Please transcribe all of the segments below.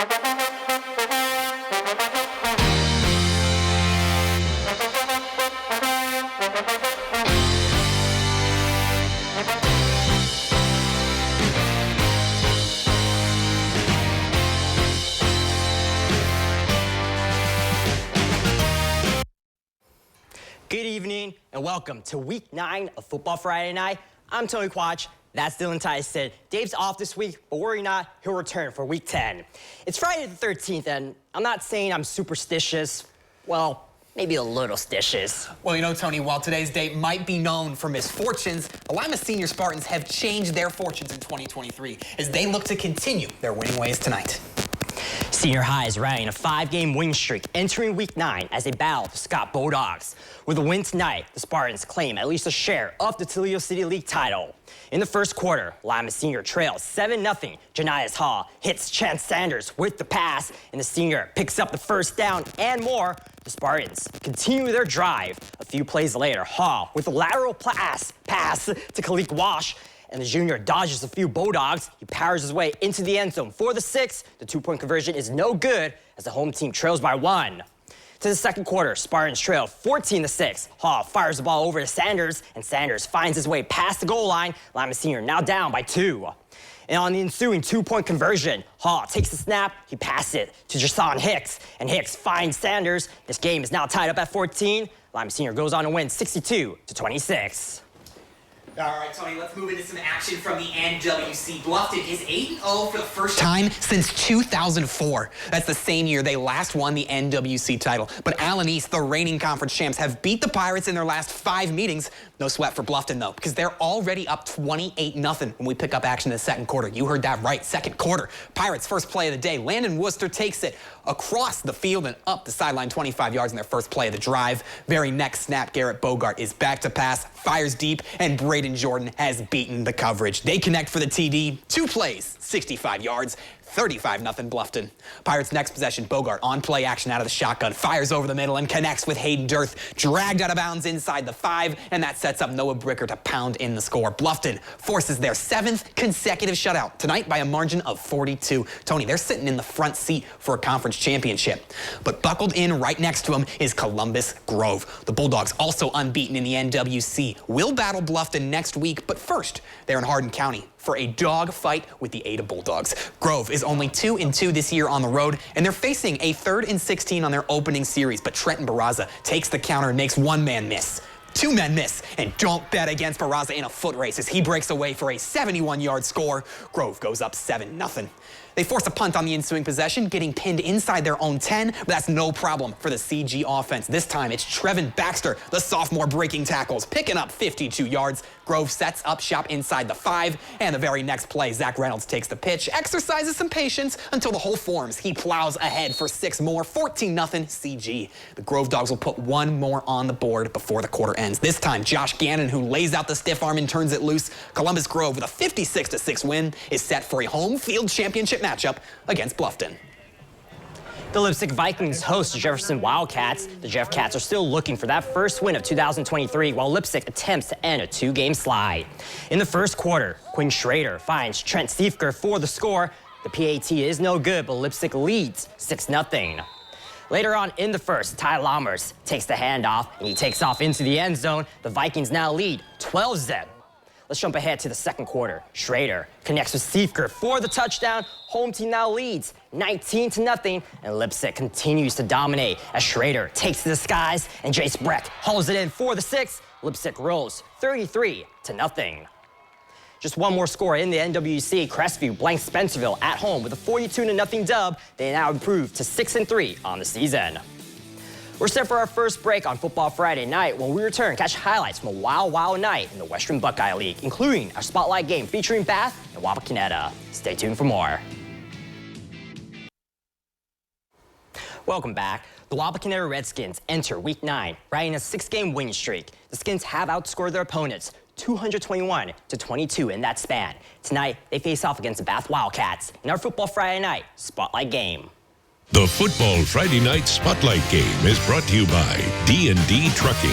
Good evening and welcome to week 9 of Football Friday Night. I'm Tony Quach. That's Dylan Tyson. Dave's off this week, but worry not, he'll return for week 10. It's Friday the 13th, and I'm not saying I'm superstitious. Well, maybe a little stitious. Well, you know, Tony, while today's date might be known for misfortunes, the Lima Senior Spartans have changed their fortunes in 2023 as they look to continue their winning ways tonight. Senior High is riding a 5-game win streak entering week 9 as they battle the Scott Bulldogs. With a win tonight, the Spartans claim at least a share of the Toledo City League title. In the first quarter, Lima Senior trails 7-0. Janias Hall hits Chance Sanders with the pass, and the senior picks up the first down and more. The Spartans continue their drive. A few plays later, Hall with a lateral pass to Khalik Wash, and the junior dodges a few Bulldogs. He powers his way into the end zone for the 6. The 2-point conversion is no good as the home team trails by 1. To the second quarter, Spartans trail 14-6. Hall fires the ball over to Sanders, and Sanders finds his way past the goal line. Lima Senior now down by 2. And on the ensuing 2-point conversion, Hall takes the snap, he passes it to Jason Hicks, and Hicks finds Sanders. This game is now tied up at 14. Lima Senior goes on to win 62-26. All right, Tony, let's move into some action from the NWC. Bluffton is 8-0 for the first time since 2004. That's the same year they last won the NWC title. But Allen East, the reigning conference champs, have beat the Pirates in their last 5 meetings. No sweat for Bluffton, though, because they're already up 28-0 when we pick up action in the second quarter. You heard that right, second quarter. Pirates' first play of the day. Landon Worcester takes it across the field and up the sideline 25 yards in their first play of the drive. Very next snap, Garrett Bogart is back to pass, fires deep, and Braden Jordan has beaten the coverage. They connect for the TD. 2 plays, 65 yards. 35-0 Bluffton. Pirates' next possession, Bogart on play action out of the shotgun, fires over the middle and connects with Hayden Dirth, dragged out of bounds inside the 5, and that sets up Noah Bricker to pound in the score. Bluffton forces their 7th consecutive shutout tonight by a margin of 42. Tony, they're sitting in the front seat for a conference championship. But buckled in right next to them is Columbus Grove. The Bulldogs, also unbeaten in the NWC, will battle Bluffton next week, but first, they're in Hardin County for a dog fight with the Ada Bulldogs. Grove is only 2-2 this year on the road, and they're facing a 3rd and 16 on their opening series, but Trenton Barraza takes the counter and makes 1 man miss. 2 men miss, and don't bet against Barraza in a foot race as he breaks away for a 71-yard score. Grove goes up 7-0. They force a punt on the ensuing possession, getting pinned inside their own 10, but that's no problem for the CG offense. This time, it's Trevin Baxter, the sophomore, breaking tackles, picking up 52 yards. Grove sets up shop inside the 5, and the very next play, Zach Reynolds takes the pitch, exercises some patience until the hole forms. He plows ahead for 6 more, 14-0 CG. The Grove Dogs will put 1 more on the board before the quarter ends. This time, Josh Gannon, who lays out the stiff arm and turns it loose. Columbus Grove, with a 56-6 win, is set for a home field championship matchup against Bluffton. The Leipzig Vikings host Jefferson Wildcats. The Jeff Cats are still looking for that first win of 2023, while Leipzig attempts to end a 2-game slide. In the first quarter, Quinn Schrader finds Trent Stiefker for the score. The PAT is no good, but Leipzig leads 6-0. Later on in the first, Ty Lammers takes the handoff, and he takes off into the end zone. The Vikings now lead 12-0. Let's jump ahead to the second quarter. Schrader connects with Stiefker for the touchdown. Home team now leads 19-0, and Leipzig continues to dominate as Schrader takes to the skies, and Jace Breck hauls it in for the 6. Leipzig rolls 33-0. Just one more score in the NWC. Crestview blanks Spencerville at home with a 42-0 dub. They now improve to 6-3 on the season. We're set for our first break on Football Friday Night. When we return, catch highlights from a wild night in the Western Buckeye League, including our spotlight game featuring Bath and Wapakoneta. Stay tuned for more. Welcome back. The Wapakoneta Redskins enter Week 9, riding a 6-game winning streak. The Skins have outscored their opponents 221-22 in that span. Tonight, they face off against the Bath Wildcats in our Football Friday Night spotlight game. The Football Friday Night Spotlight Game is brought to you by D&D Trucking.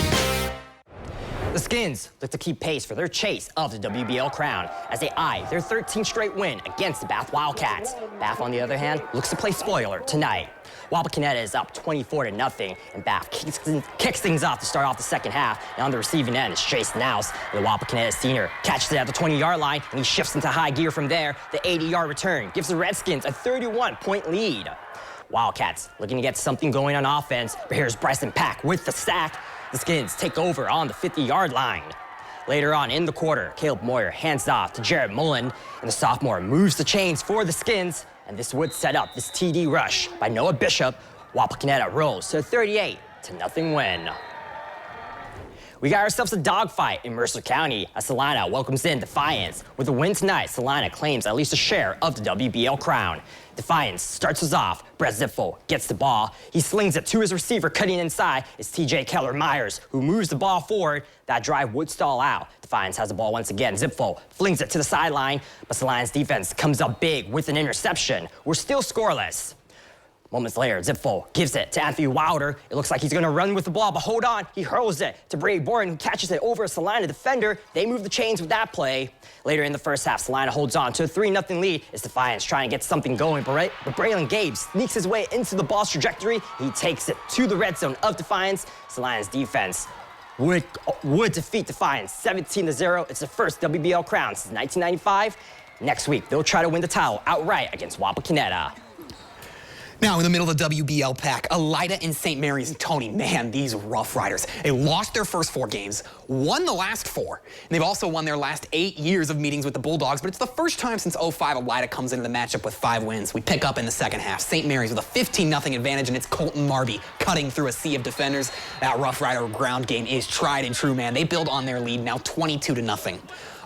The Skins look to keep pace for their chase of the WBL crown as they eye their 13th straight win against the Bath Wildcats. Bath, on the other hand, looks to play spoiler tonight. Wapakoneta is up 24-0, and Bath kicks things off to start off the second half. And on the receiving end is Chase Naus, the Wapakoneta senior. Catches it at the 20-yard line, and he shifts into high gear from there. The 80-yard return gives the Redskins a 31-point lead. Wildcats looking to get something going on offense, but here's Bryson Pack with the sack. The Skins take over on the 50-yard line. Later on in the quarter, Caleb Moyer hands off to Jared Mullen, and the sophomore moves the chains for the Skins, and this would set up this TD rush by Noah Bishop. Wapakoneta rolls to a 38-0 win. We got ourselves a dogfight in Mercer County as Salina welcomes in Defiance. With a win tonight, Salina claims at least a share of the WBL crown. Defiance starts us off. Brett Zipfel gets the ball. He slings it to his receiver, cutting inside is TJ Keller-Myers, who moves the ball forward. That drive would stall out. Defiance has the ball once again. Zipfel flings it to the sideline, but Salina's defense comes up big with an interception. We're still scoreless. Moments later, Zipfel gives it to Anthony Wilder. It looks like he's going to run with the ball, but hold on. He hurls it to Brady Boren, who catches it over a Salina defender. They move the chains with that play. Later in the first half, Salina holds on to a 3-0 lead as Defiance trying to get something going, but Braylon Gabe sneaks his way into the ball's trajectory. He takes it to the red zone of Defiance. Salina's defense would defeat Defiance 17-0. It's the first WBL crown since 1995. Next week, they'll try to win the title outright against Wapakoneta. Now, in the middle of the WBL pack, Elida and St. Mary's and Tony, man, these Rough Riders. They lost their first 4 games, won the last 4, and they've also won their last 8 years of meetings with the Bulldogs, but it's the first time since 05 Elida comes into the matchup with 5 wins. We pick up in the second half. St. Mary's with a 15-0 advantage, and it's Colton Marby cutting through a sea of defenders. That Rough Rider ground game is tried and true, man. They build on their lead, now 22-0.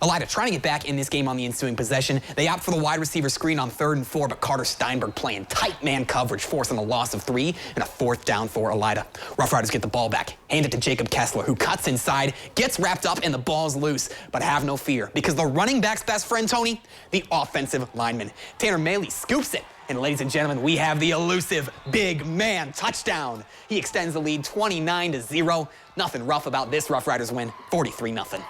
Elida trying to get back in this game on the ensuing possession. They opt for the wide receiver screen on 3rd and 4, but Carter Steinberg playing tight man coverage, forcing a loss of 3 and a 4th down for Elida. Rough Riders get the ball back, hand it to Jacob Kessler, who cuts inside, gets wrapped up, and the ball's loose. But have no fear, because the running back's best friend, Tony, the offensive lineman. Tanner Maley scoops it. And ladies and gentlemen, we have the elusive big man touchdown. He extends the lead 29-0. Nothing rough about this Rough Riders win, 43-0.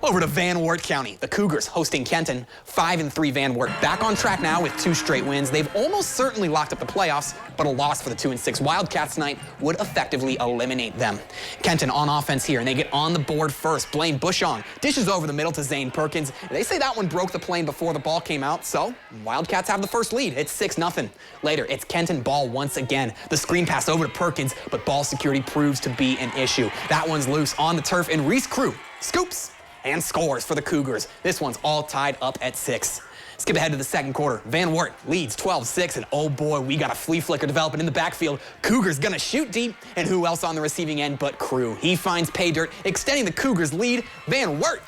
Over to Van Wert County. The Cougars hosting Kenton. 5-3 Van Wert. Back on track now with 2 straight wins. They've almost certainly locked up the playoffs, but a loss for the 2-6 Wildcats tonight would effectively eliminate them. Kenton on offense here, and they get on the board first. Blaine Bushong dishes over the middle to Zane Perkins. They say that one broke the plane before the ball came out, so Wildcats have the first lead. It's 6-0. Later, it's Kenton ball once again. The screen pass over to Perkins, but ball security proves to be an issue. That one's loose on the turf, and Reese Crew scoops and scores for the Cougars. This one's all tied up at 6. Skip ahead to the second quarter. Van Wert leads 12-6, and oh boy, we got a flea flicker developing in the backfield. Cougars gonna shoot deep, and who else on the receiving end but Crew? He finds pay dirt, extending the Cougars' lead. Van Wert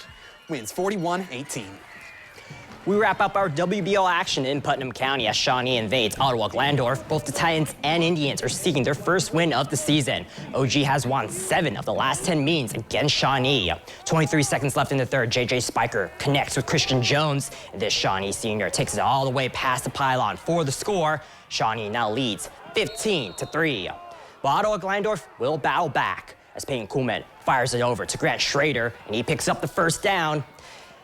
wins 41-18. We wrap up our WBL action in Putnam County as Shawnee invades Ottawa Glandorf. Both the Titans and Indians are seeking their first win of the season. OG has won 7 of the last 10 meetings against Shawnee. 23 seconds left in the third. JJ Spiker connects with Christian Jones. And this Shawnee senior takes it all the way past the pylon for the score. Shawnee now leads 15-3. But Ottawa Glandorf will battle back as Peyton Kuhlman fires it over to Grant Schrader, and he picks up the first down.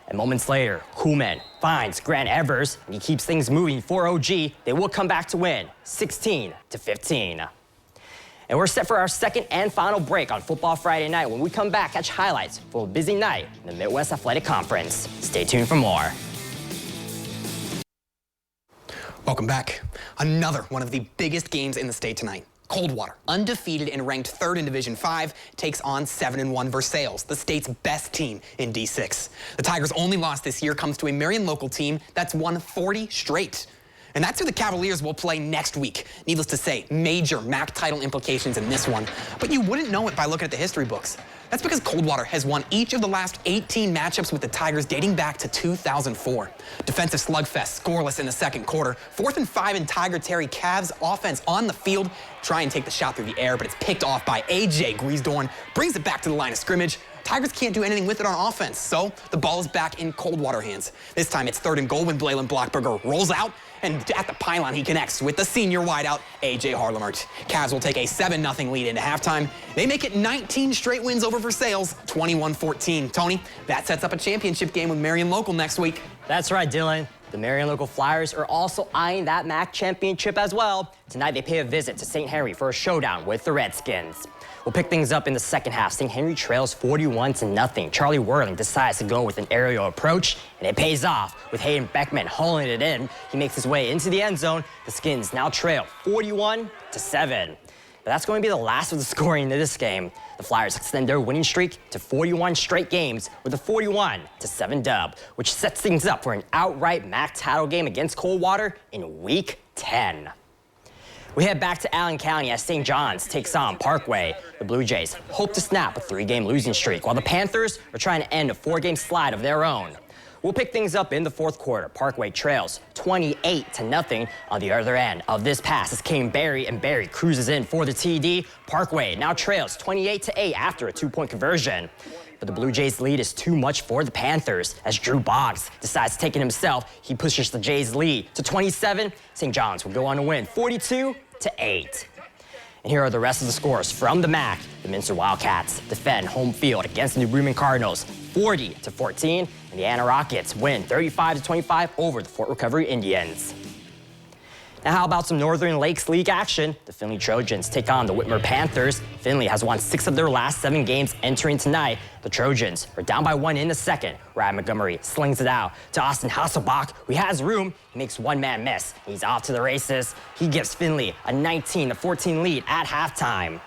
And moments later, Kuhlman finds Grant Evers, and he keeps things moving for OG. They will come back to win 16-15. And we're set for our second and final break on Football Friday night. When we come back, catch highlights for a busy night in the Midwest Athletic Conference. Stay tuned for more. Welcome back. Another one of the biggest games in the state tonight. Coldwater, undefeated and ranked 3rd in Division 5, takes on 7-1 Versailles, the state's best team in D6. The Tigers' only loss this year comes to a Marion local team that's won 40 straight. And that's who the Cavaliers will play next week. Needless to say, major MAC title implications in this one. But you wouldn't know it by looking at the history books. That's because Coldwater has won each of the last 18 matchups with the Tigers dating back to 2004. Defensive slugfest, scoreless in the second quarter. 4th and 5 in Tiger Terry. Cavs offense on the field. Try and take the shot through the air, but it's picked off by A.J. Griesdorn. Brings it back to the line of scrimmage. Tigers can't do anything with it on offense, so the ball is back in Coldwater hands. This time it's 3rd and goal when Blaylen Blockberger rolls out, and at the pylon he connects with the senior wideout, A.J. Harlemert. Cavs will take a 7-0 lead into halftime. They make it 19 straight wins over Versailles, 21-14. Tony, that sets up a championship game with Marion Local next week. That's right, Dylan. The Marion Local Flyers are also eyeing that MAC championship as well. Tonight they pay a visit to St. Henry for a showdown with the Redskins. We'll pick things up in the second half. St. Henry trails 41-0. Charlie Whirling decides to go with an aerial approach, and it pays off with Hayden Beckman hauling it in. He makes his way into the end zone. The Skins now trail 41-7. But that's going to be the last of the scoring in this game. The Flyers extend their winning streak to 41 straight games with a 41-7 dub, which sets things up for an outright MAC title game against Coldwater in Week 10. We head back to Allen County as St. John's takes on Parkway. The Blue Jays hope to snap a 3-game losing streak, while the Panthers are trying to end a 4-game slide of their own. We'll pick things up in the fourth quarter. Parkway trails 28-0 on the other end of this pass as Kane Berry, and Berry cruises in for the TD. Parkway now trails 28-8 after a 2-point conversion. But the Blue Jays lead is too much for the Panthers as Drew Boggs decides to take it himself. He pushes the Jays lead to 27. St. John's will go on to win 42-8. And here are the rest of the scores from the MAC. The Minster Wildcats defend home field against the New Bremen Cardinals 40-14, and the Anna Rockets win 35-25 over the Fort Recovery Indians. Now how about some Northern Lakes League action? The Findlay Trojans take on the Whitmer Panthers. Findlay has won 6 of their last 7 games entering tonight. The Trojans are down by 1 in the second. Ryan Montgomery slings it out to Austin Hasselbach, who has room. He makes one man miss. He's off to the races. He gives Findlay a 19-14 lead at halftime.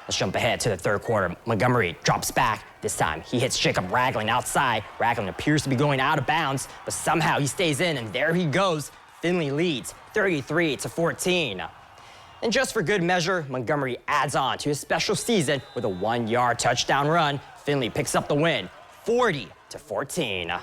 Let's jump ahead to the third quarter. Montgomery drops back. This time he hits Jacob Ragland outside. Ragland appears to be going out of bounds, but somehow he stays in, and there he goes. Findlay leads 33-14. And just for good measure, Montgomery adds on to his special season with a 1-yard touchdown run. Findlay picks up the win, 40-14.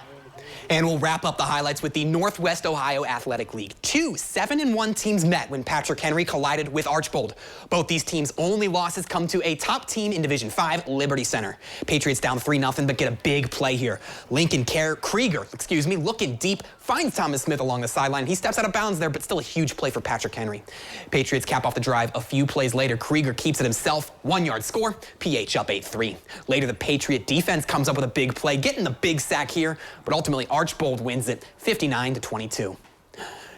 And we'll wrap up the highlights with the Northwest Ohio Athletic League. 2 7-1 teams met when Patrick Henry collided with Archbold. Both these teams' only losses come to a top team in Division 5, Liberty Center. Patriots down 3-0, but get a big play here. Lincoln Krieger, looking deep, finds Thomas Smith along the sideline. He steps out of bounds there, but still a huge play for Patrick Henry. Patriots cap off the drive a few plays later. Krieger keeps it himself, 1-yard score, PH up 8-3. Later, the Patriot defense comes up with a big play, getting the big sack here, but ultimately Archbold wins it 59-22.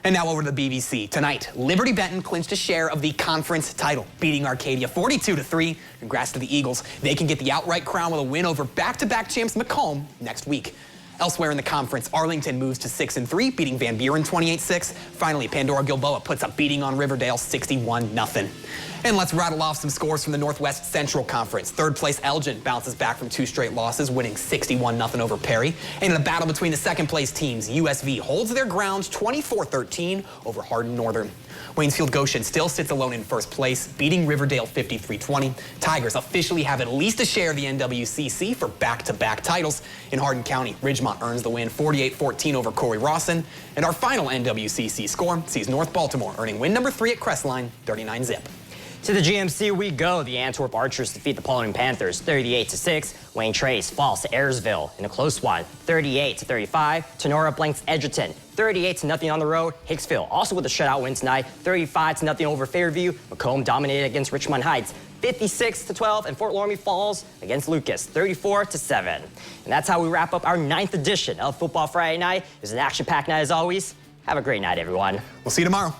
And now over to the BBC. Tonight, Liberty Benton clinched a share of the conference title, beating Arcadia 42-3. Congrats to the Eagles. They can get the outright crown with a win over back-to-back champs Macomb next week. Elsewhere in the conference, Arlington moves to 6-3, beating Van Buren 28-6. Finally, Pandora Gilboa puts a beating on Riverdale 61-0. And let's rattle off some scores from the Northwest Central Conference. Third place Elgin bounces back from 2 straight losses, winning 61-0 over Perry. And in the battle between the second place teams, USV holds their ground 24-13 over Hardin Northern. Waynesfield Goshen still sits alone in first place, beating Riverdale 53-20. Tigers officially have at least a share of the NWCC for back-to-back titles. In Hardin County, Ridgemont earns the win 48-14 over Corey Rawson. And our final NWCC score sees North Baltimore earning win number 3 at Crestline, 39-zip. To the GMC we go. The Antwerp Archers defeat the Paulding Panthers 38-6. Wayne Trace falls to Ayersville in a close one, 38-35. Tenora blanks Edgerton 38-0 on the road. Hicksville also with a shutout win tonight, 35-0 over Fairview. Macomb dominated against Richmond Heights 56-12, and Fort Loramie falls against Lucas 34-7. And that's how we wrap up our 9th edition of Football Friday Night. It was an action-packed night as always. Have a great night, everyone. We'll see you tomorrow.